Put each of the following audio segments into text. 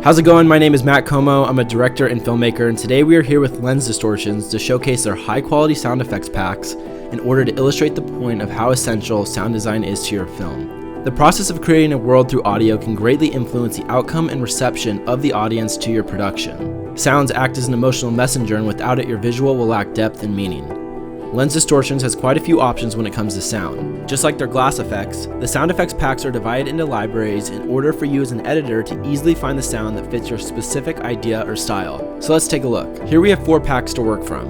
How's it going? My name is Matt Komo. I'm a director and filmmaker, and today we are here with Lens Distortions to showcase their high-quality sound effects packs in order to illustrate the point of how essential sound design is to your film. The process of creating a world through audio can greatly influence the outcome and reception of the audience to your production. Sounds act as an emotional messenger, and without it, your visual will lack depth and meaning. Lens Distortions has quite a few options when it comes to sound. Just like their glass effects, the sound effects packs are divided into libraries in order for you as an editor to easily find the sound that fits your specific idea or style. So let's take a look. Here we have 4 packs to work from: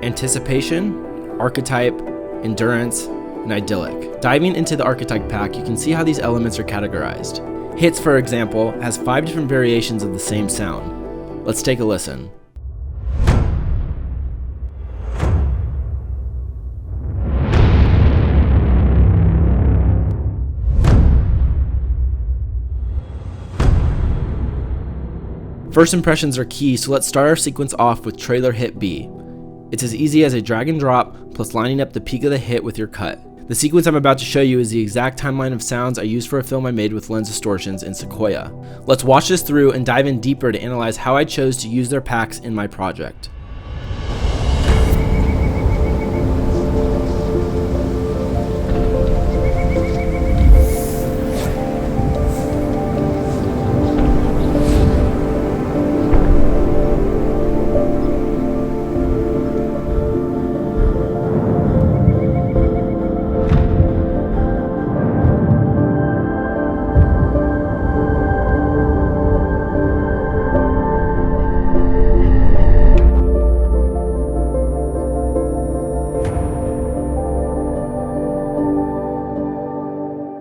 Anticipation, Archetype, Endurance, and Idyllic. Diving into the Archetype pack, you can see how these elements are categorized. Hits, for example, has 5 different variations of the same sound. Let's take a listen. First impressions are key, so let's start our sequence off with trailer hit B. It's as easy as a drag and drop plus lining up the peak of the hit with your cut. The sequence I'm about to show you is the exact timeline of sounds I used for a film I made with Lens Distortions in Sequoia. Let's watch this through and dive in deeper to analyze how I chose to use their packs in my project.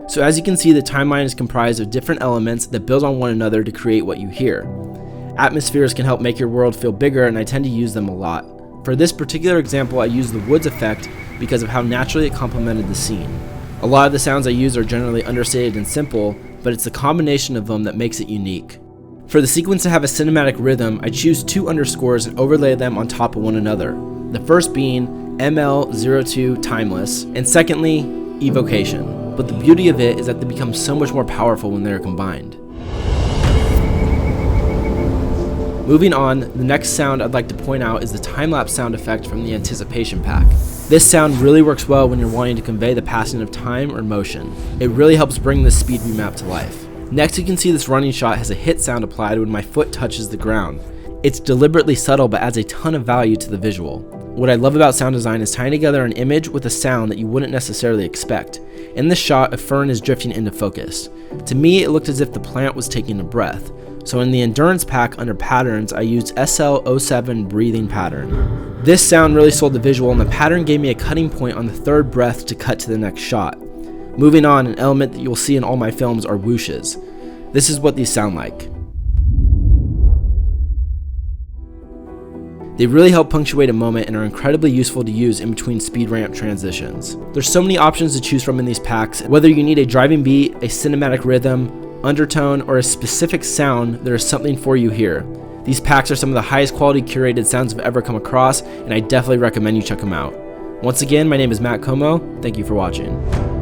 So as you can see, the timeline is comprised of different elements that build on one another to create what you hear. Atmospheres can help make your world feel bigger, and I tend to use them a lot. For this particular example, I used the woods effect because of how naturally it complemented the scene. A lot of the sounds I use are generally understated and simple, but it's the combination of them that makes it unique. For the sequence to have a cinematic rhythm, I choose 2 underscores and overlay them on top of one another. The first being ML02 Timeless, and secondly, Evocation. But the beauty of it is that they become so much more powerful when they are combined. Moving on, the next sound I'd like to point out is the Timelapse sound effect from the Anticipation pack. This sound really works well when you're wanting to convey the passing of time or motion. It really helps bring the speed remap to life. Next, you can see this running shot has a hit sound applied when my foot touches the ground. It's deliberately subtle but adds a ton of value to the visual. What I love about sound design is tying together an image with a sound that you wouldn't necessarily expect. In this shot, a fern is drifting into focus. To me, it looked as if the plant was taking a breath. So in the Endurance pack under Patterns, I used SL07 Breathing Pattern. This sound really sold the visual, and the pattern gave me a cutting point on the 3rd breath to cut to the next shot. Moving on, an element that you will see in all my films are whooshes. This is what these sound like. They really help punctuate a moment and are incredibly useful to use in between speed ramp transitions. There's so many options to choose from in these packs. Whether you need a driving beat, a cinematic rhythm, undertone, or a specific sound, there is something for you here. These packs are some of the highest quality curated sounds I've ever come across, and I definitely recommend you check them out. Once again, my name is Matt Komo. Thank you for watching.